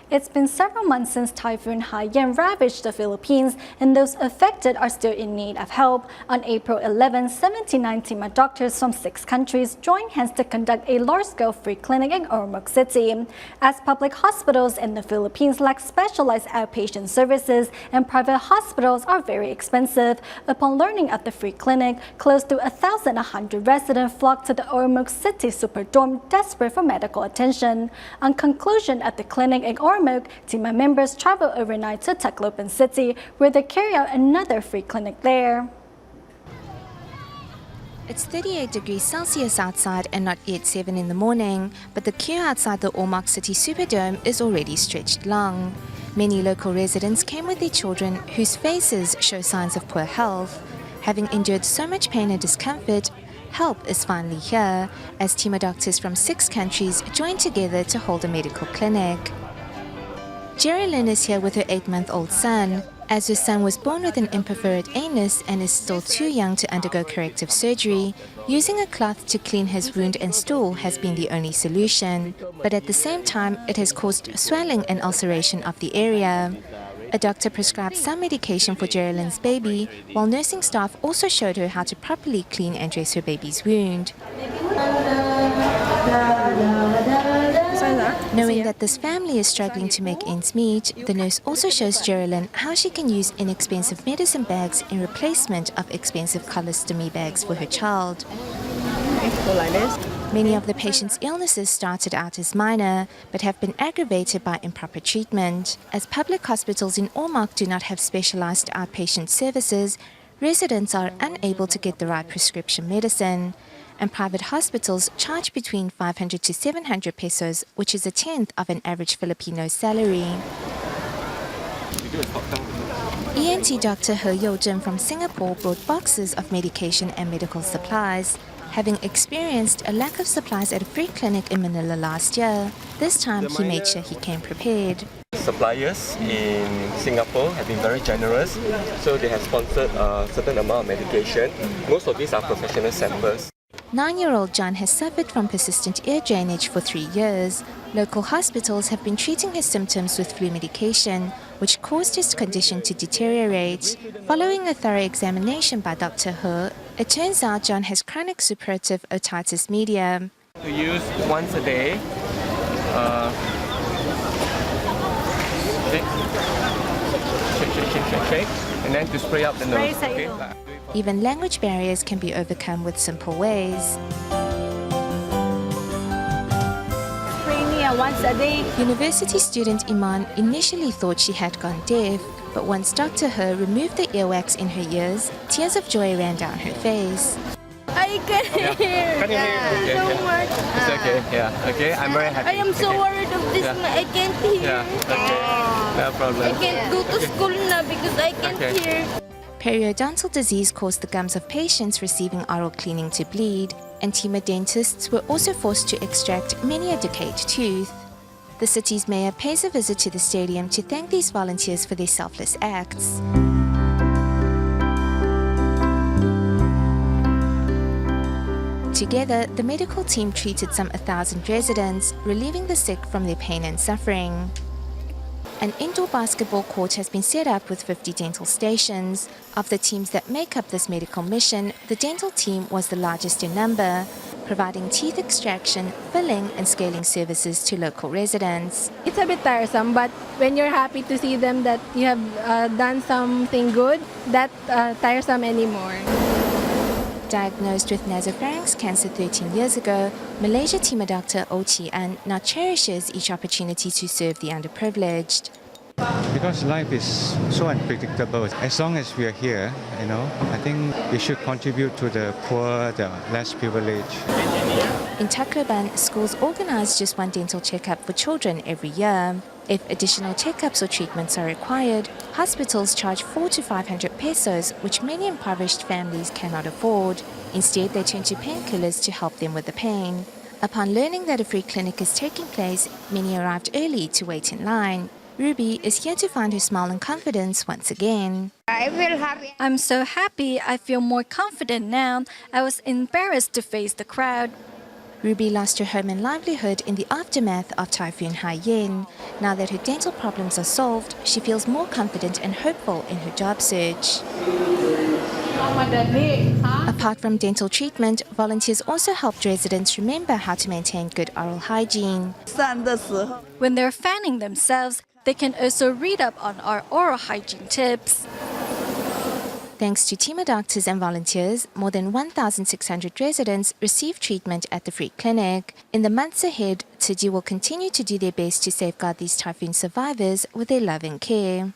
It's been several months since Typhoon Haiyan ravaged the Philippines, and those affected are still in need of help. On April 11, 79 team of doctors from 6 countries joined hands to conduct a large-scale free clinic in Ormoc City. As public hospitals in the Philippines lack specialized outpatient services and private hospitals are very expensive, upon learning of the free clinic, close to 1,100 residents flocked to the Ormoc City Superdome desperate for medical attention. On conclusion of the clinic in Ormoc, team members traveled overnight to Tacloban City, where they carry out another free clinic there. It's 38 degrees Celsius outside and not yet 7 in the morning, but the queue outside the Ormoc City Superdome is already stretched long. Many local residents came with their children whose faces show signs of poor health. Having endured so much pain and discomfort, help is finally here, as team of doctors from 6 countries joined together to hold a medical clinic. Geraldine is here with her 8-month-old son, as her son was born with an imperforate anus and is still too young to undergo corrective surgery. Using a cloth to clean his wound and stool has been the only solution, but at the same time it has caused swelling and ulceration of the area. A doctor prescribed some medication for Geraldine's baby, while nursing staff also showed her how to properly clean and dress her baby's wound. Knowing that this family is struggling to make ends meet, the nurse also shows Geraldine how she can use inexpensive medicine bags in replacement of expensive colostomy bags for her child. Many of the patient's illnesses started out as minor, but have been aggravated by improper treatment. As public hospitals in Ormoc do not have specialized outpatient services, residents are unable to get the right prescription medicine, and private hospitals charge between 500 to 700 pesos, which is a tenth of an average Filipino salary. ENT Dr. He Yo-jin from Singapore brought boxes of medication and medical supplies. Having experienced a lack of supplies at a free clinic in Manila last year, this time he made sure he came prepared. Suppliers in Singapore have been very generous, so they have sponsored a certain amount of medication. Most of these are professional samples. 9-year-old John has suffered from persistent ear drainage for 3 years. Local hospitals have been treating his symptoms with flu medication, which caused his condition to deteriorate. Following a thorough examination by Dr. He, it turns out John has chronic suppurative otitis media. To use once a day. Shake, and then to spray up the nose. Okay? Even language barriers can be overcome with simple ways. Once a day. University student Iman initially thought she had gone deaf, but once Dr. He removed the earwax in her ears, tears of joy ran down her face. I can hear. Can you hear? So much. It's okay. Yeah. Okay. I'm very happy. I am so worried of this. I can't hear. Yeah. Okay. No problem. I can't go to school now because I can't hear. Periodontal disease caused the gums of patients receiving oral cleaning to bleed, and team of dentists were also forced to extract many a decayed tooth. The city's mayor pays a visit to the stadium to thank these volunteers for their selfless acts. Together, the medical team treated some 1,000 residents, relieving the sick from their pain and suffering. An indoor basketball court has been set up with 50 dental stations. Of the teams that make up this medical mission, the dental team was the largest in number, providing teeth extraction, filling and scaling services to local residents. It's a bit tiresome, but when you're happy to see them that you have done something good, that's tiresome anymore. Diagnosed with nasopharynx cancer 13 years ago, Malaysia team doctor Oh Chi An now cherishes each opportunity to serve the underprivileged. Because life is so unpredictable. As long as we are here, I think we should contribute to the poor, the less privileged. In Tacloban, schools organize just one dental checkup for children every year. If additional checkups or treatments are required, hospitals charge 400 to 500 pesos, which many impoverished families cannot afford. Instead, they turn to painkillers to help them with the pain. Upon learning that a free clinic is taking place, many arrived early to wait in line. Ruby is here to find her smile and confidence once again. I feel happy. I'm so happy. I feel more confident now. I was embarrassed to face the crowd. Ruby lost her home and livelihood in the aftermath of Typhoon Haiyan. Now that her dental problems are solved, she feels more confident and hopeful in her job search. Apart from dental treatment, volunteers also helped residents remember how to maintain good oral hygiene. When they're fanning themselves, they can also read up on our oral hygiene tips. Thanks to team of doctors and volunteers, more than 1,600 residents receive treatment at the free clinic. In the months ahead, Tsuji will continue to do their best to safeguard these typhoon survivors with their loving care.